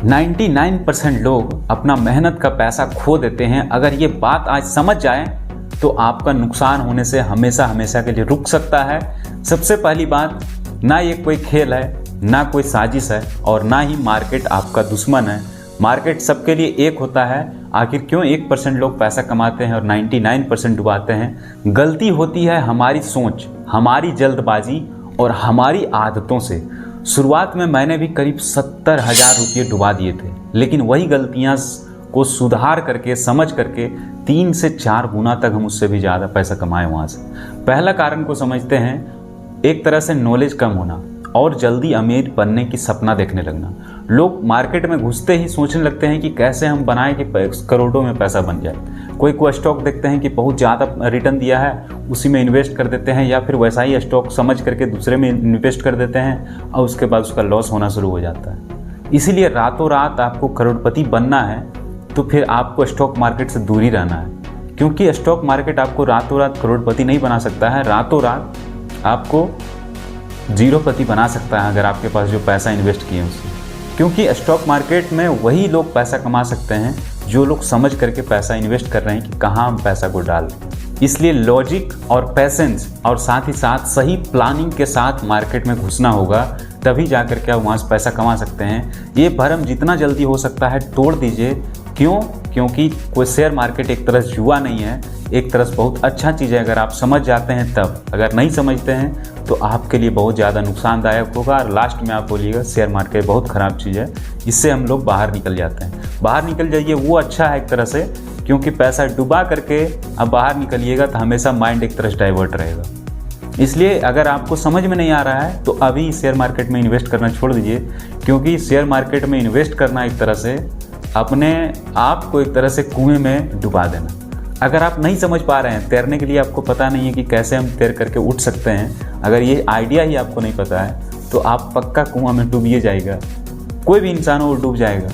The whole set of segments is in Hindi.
99% लोग अपना मेहनत का पैसा खो देते हैं। अगर ये बात आज समझ जाए तो आपका नुकसान होने से हमेशा हमेशा के लिए रुक सकता है। सबसे पहली बात, ना ये कोई खेल है, ना कोई साजिश है, और ना ही मार्केट आपका दुश्मन है। मार्केट सबके लिए एक होता है। आखिर क्यों 1% लोग पैसा कमाते हैं और 99% डुबाते हैं? गलती होती है हमारी सोच, हमारी जल्दबाजी और हमारी आदतों से। शुरुआत में मैंने भी करीब 70,000 रुपये डुबा दिए थे, लेकिन वही गलतियां को सुधार करके, समझ करके 3 से 4 गुना तक हम उससे भी ज़्यादा पैसा कमाए वहाँ से। पहला कारण को समझते हैं, एक तरह से नॉलेज कम होना और जल्दी अमीर बनने की सपना देखने लगना। लोग मार्केट में घुसते ही सोचने लगते हैं कि कैसे हम बनाएं कि करोड़ों में पैसा बन जाए। कोई को स्टॉक देखते हैं कि बहुत ज़्यादा रिटर्न दिया है, उसी में इन्वेस्ट कर देते हैं, या फिर वैसा ही स्टॉक समझ करके दूसरे में इन्वेस्ट कर देते हैं और उसके बाद उसका लॉस होना शुरू हो जाता है। इसीलिए रातों रात आपको करोड़पति बनना है तो फिर आपको स्टॉक मार्केट से दूर ही रहना है, क्योंकि स्टॉक मार्केट आपको रातों रात करोड़पति नहीं बना सकता है। रातों रात आपको जीरोपति बना सकता है अगर आपके पास जो पैसा इन्वेस्ट किए उससे। क्योंकि स्टॉक मार्केट में वही लोग पैसा कमा सकते हैं जो लोग समझ करके पैसा इन्वेस्ट कर रहे हैं कि कहाँ हम पैसा को डालें। इसलिए लॉजिक और पैसेंस और साथ ही साथ सही प्लानिंग के साथ मार्केट में घुसना होगा, तभी जाकर के आप वहाँ से पैसा कमा सकते हैं। ये भरम जितना जल्दी हो सकता है तोड़ दीजिए। क्यों? क्योंकि कोई शेयर मार्केट एक तरह जुआ नहीं है, एक तरह से बहुत अच्छा चीज़ है अगर आप समझ जाते हैं तब। अगर नहीं समझते हैं तो आपके लिए बहुत ज़्यादा नुकसानदायक होगा और लास्ट में आप बोलिएगा शेयर मार्केट बहुत ख़राब चीज़ है, इससे हम लोग बाहर निकल जाते हैं। बाहर निकल जाइए, वो अच्छा है एक तरह से, क्योंकि पैसा डुबा करके अब बाहर निकलिएगा तो हमेशा माइंड एक तरह से डाइवर्ट रहेगा। इसलिए अगर आपको समझ में नहीं आ रहा है तो अभी शेयर मार्केट में इन्वेस्ट करना छोड़ दीजिए, क्योंकि शेयर मार्केट में इन्वेस्ट करना एक तरह से अपने आप को एक तरह से कुएं में डुबा देना। अगर आप नहीं समझ पा रहे हैं, तैरने के लिए आपको पता नहीं है कि कैसे हम तैर करके उठ सकते हैं, अगर ये आइडिया ही आपको नहीं पता है तो आप पक्का कुआं में डूबिए जाएगा। कोई भी इंसान हो वो डूब जाएगा।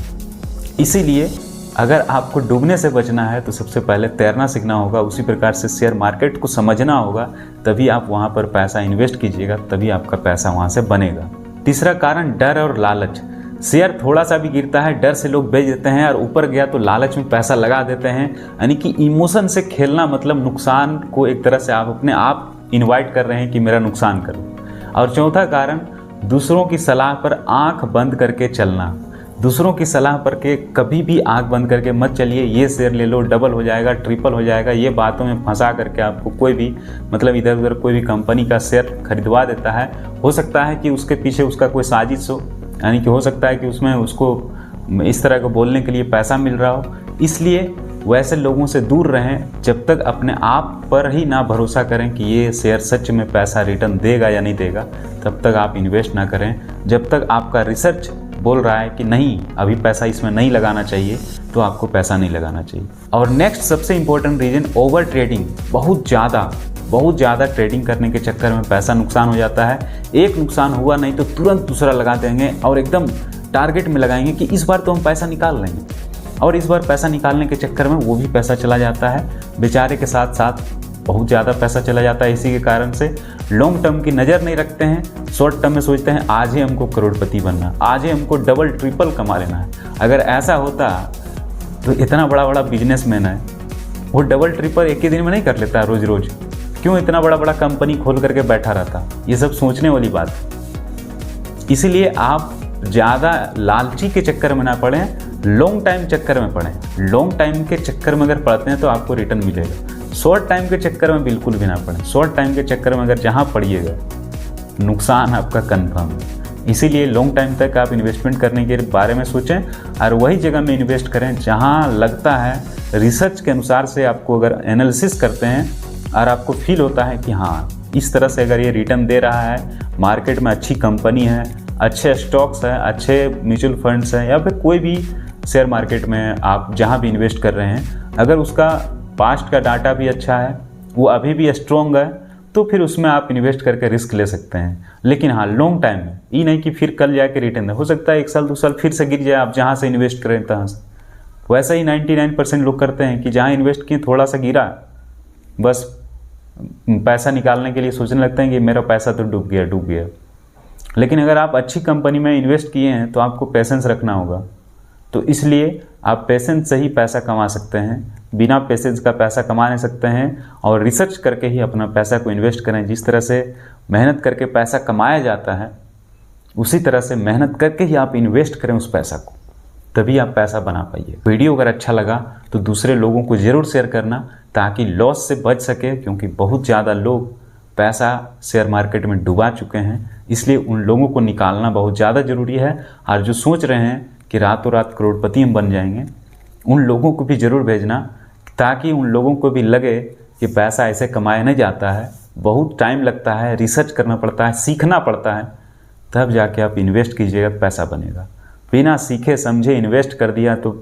इसीलिए अगर आपको डूबने से बचना है तो सबसे पहले तैरना सीखना होगा। उसी प्रकार से शेयर मार्केट को समझना होगा, तभी आप वहाँ पर पैसा इन्वेस्ट कीजिएगा, तभी आपका पैसा वहाँ से बनेगा। तीसरा कारण, डर और लालच। शेयर थोड़ा सा भी गिरता है, डर से लोग बेच देते हैं, और ऊपर गया तो लालच में पैसा लगा देते हैं। यानी कि इमोशन से खेलना मतलब नुकसान को एक तरह से आप अपने आप इनवाइट कर रहे हैं कि मेरा नुकसान करो। और चौथा कारण, दूसरों की सलाह पर आंख बंद करके चलना। दूसरों की सलाह पर के कभी भी आंख बंद करके मत चलिए। ये शेयर ले लो, डबल हो जाएगा, ट्रिपल हो जाएगा, ये बातों में फंसा करके आपको कोई भी मतलब इधर उधर कोई भी कंपनी का शेयर खरीदवा देता है। हो सकता है कि उसके पीछे उसका कोई साजिश हो, यानी कि हो सकता है कि उसमें उसको इस तरह को बोलने के लिए पैसा मिल रहा हो। इसलिए वैसे लोगों से दूर रहें। जब तक अपने आप पर ही ना भरोसा करें कि ये शेयर सच में पैसा रिटर्न देगा या नहीं देगा, तब तक आप इन्वेस्ट ना करें। जब तक आपका रिसर्च बोल रहा है कि नहीं, अभी पैसा इसमें नहीं लगाना चाहिए, तो आपको पैसा नहीं लगाना चाहिए। और नेक्स्ट सबसे इम्पोर्टेंट रीजन, ओवर ट्रेडिंग। बहुत ज़्यादा ट्रेडिंग करने के चक्कर में पैसा नुकसान हो जाता है। एक नुकसान हुआ नहीं तो तुरंत दूसरा लगा देंगे और एकदम टारगेट में लगाएंगे कि इस बार तो हम पैसा निकाल लेंगे, और इस बार पैसा निकालने के चक्कर में वो भी पैसा चला जाता है। बेचारे के साथ साथ बहुत ज़्यादा पैसा चला जाता है। इसी के कारण से लॉन्ग टर्म की नज़र नहीं रखते हैं, शॉर्ट टर्म में सोचते हैं आज ही हमको करोड़पति बनना, आज ही हमको डबल ट्रिपल कमा लेना है। अगर ऐसा होता तो इतना बड़ा बिजनेसमैन है, वो डबल ट्रिपल एक ही दिन में नहीं कर लेता रोज़ रोज़। क्यों इतना बड़ा कंपनी खोल करके बैठा रहता? ये सब सोचने वाली बात है। इसीलिए आप ज़्यादा लालची के चक्कर में ना पड़ें, लॉन्ग टाइम चक्कर में पड़ें। लॉन्ग टाइम के चक्कर में अगर पड़ते हैं तो आपको रिटर्न मिलेगा। शॉर्ट टाइम के चक्कर में बिल्कुल भी ना पड़ें। शॉर्ट टाइम के चक्कर में अगर जहाँ पड़िएगा, नुकसान आपका कन्फर्म है। इसीलिए लॉन्ग टाइम तक आप इन्वेस्टमेंट करने के बारे में सोचें और वही जगह में इन्वेस्ट करें जहाँ लगता है, रिसर्च के अनुसार से आपको अगर एनालिसिस करते हैं और आपको फील होता है कि हाँ, इस तरह से अगर ये रिटर्न दे रहा है, मार्केट में अच्छी कंपनी है, अच्छे स्टॉक्स हैं, अच्छे म्यूचुअल फंड्स हैं, या फिर कोई भी शेयर मार्केट में आप जहाँ भी इन्वेस्ट कर रहे हैं, अगर उसका पास्ट का डाटा भी अच्छा है, वो अभी भी स्ट्रॉन्ग है, तो फिर उसमें आप इन्वेस्ट करके रिस्क ले सकते हैं। लेकिन हाँ, लॉन्ग टाइम में, ये नहीं कि फिर कल जाके रिटर्न हो सकता है 1 साल 2 साल फिर से गिर जाए, आप जहाँ से इन्वेस्ट करें तहाँ से। वैसा ही 99% लोग करते हैं कि जहाँ इन्वेस्ट किए थोड़ा सा गिरा, बस पैसा निकालने के लिए सोचने लगते हैं कि मेरा पैसा तो डूब गया। लेकिन अगर आप अच्छी कंपनी में इन्वेस्ट किए हैं तो आपको पेशेंस रखना होगा। तो इसलिए आप पेशेंस से ही पैसा कमा सकते हैं, बिना पेशेंस का पैसा कमा नहीं सकते हैं। और रिसर्च करके ही अपना पैसा को इन्वेस्ट करें। जिस तरह से मेहनत करके पैसा कमाया जाता है, उसी तरह से मेहनत करके ही आप इन्वेस्ट करें उस पैसा को, तभी आप पैसा बना पाइए। वीडियो अगर अच्छा लगा तो दूसरे लोगों को ज़रूर शेयर करना, ताकि लॉस से बच सके, क्योंकि बहुत ज़्यादा लोग पैसा शेयर मार्केट में डुबा चुके हैं। इसलिए उन लोगों को निकालना बहुत ज़्यादा ज़रूरी है। और जो सोच रहे हैं कि रातों रात करोड़पति हम बन जाएंगे, उन लोगों को भी ज़रूर भेजना, ताकि उन लोगों को भी लगे कि पैसा ऐसे कमाया नहीं जाता है, बहुत टाइम लगता है, रिसर्च करना पड़ता है, सीखना पड़ता है, तब जाके आप इन्वेस्ट कीजिएगा, पैसा बनेगा। बिना सीखे समझे इन्वेस्ट कर दिया तो